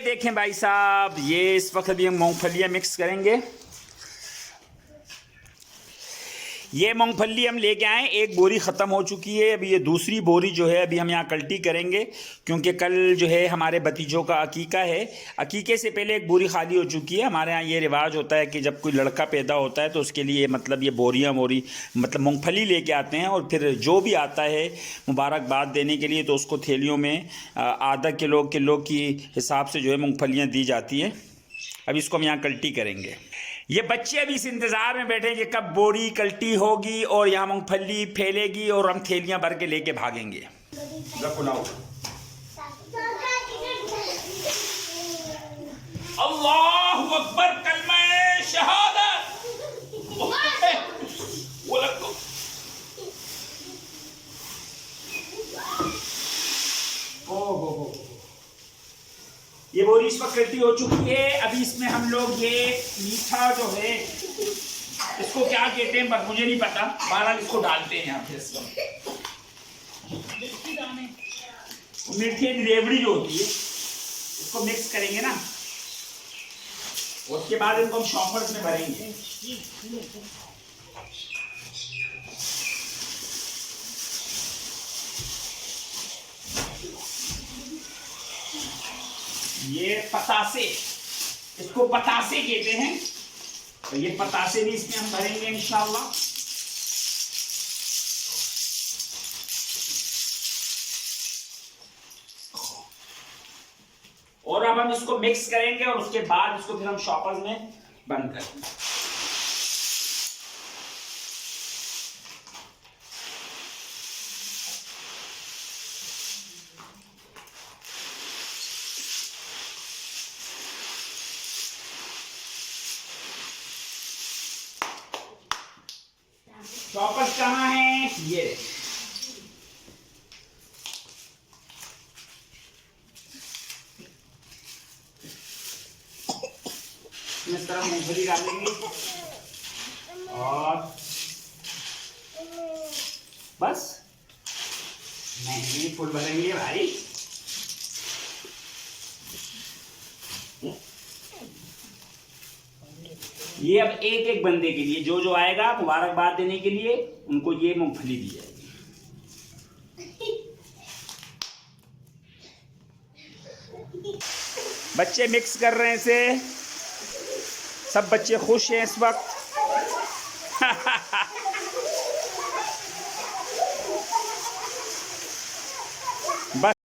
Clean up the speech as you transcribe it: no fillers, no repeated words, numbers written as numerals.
देखें भाई साहब, ये इस वक्त अभी हम मूंगफलियाँ मिक्स करेंगे। ये मूंगफली हम लेके आए, एक बोरी ख़त्म हो चुकी है। अभी ये दूसरी बोरी जो है अभी हम यहाँ कल्टी करेंगे, क्योंकि कल जो है हमारे भतीजों का अकीका है। अकीके से पहले एक बोरी खाली हो चुकी है। हमारे यहाँ ये रिवाज होता है कि जब कोई लड़का पैदा होता है तो उसके लिए मतलब ये बोरियाँ मतलब मूंगफली लेके आते हैं, और फिर जो भी आता है मुबारकबाद देने के लिए तो उसको थैलियों में आधा किलो की हिसाब से जो है मूँगफलियाँ दी जाती हैं। अब इसको हम यहाँ कल्टी करेंगे। ये बच्चे अभी इस इंतज़ार में बैठे हैं कि कब बोरी कल्टी होगी और यहाँ मूंगफली फैलेगी और हम थैलियाँ भर के लेके भागेंगे। अल्लाहु अकबर, कलमा शहादत। ओहो, ये बोरी इस वक्त कल्टी हो चुकी है। अभी इसमें हम लोग ये मीठा जो है इसको क्या कहते हैं मुझे नहीं पता, बहरहाल इसको डालते हैं यहाँ पे। मीठी रेवड़ी जो होती है इसको मिक्स करेंगे ना, उसके बाद इनको हम शॉपर्स में भरेंगे। ये पतासे, इसको पतासे कहते हैं, तो ये पतासे भी इसमें हम भरेंगे इंशाअल्लाह। और अब हम इसको मिक्स करेंगे और उसके बाद इसको फिर हम शॉपर्स में बंद करेंगे। शॉपर्स कहाँ हैं? ये इस तरह मूंगफली डालेंगे और बस नहीं फुल भरेंगे भाई। ये अब एक एक बंदे के लिए जो जो आएगा मुबारकबाद देने के लिए उनको ये मूंगफली दी जाएगी। बच्चे मिक्स कर रहे हैं इसे, सब बच्चे खुश हैं इस वक्त।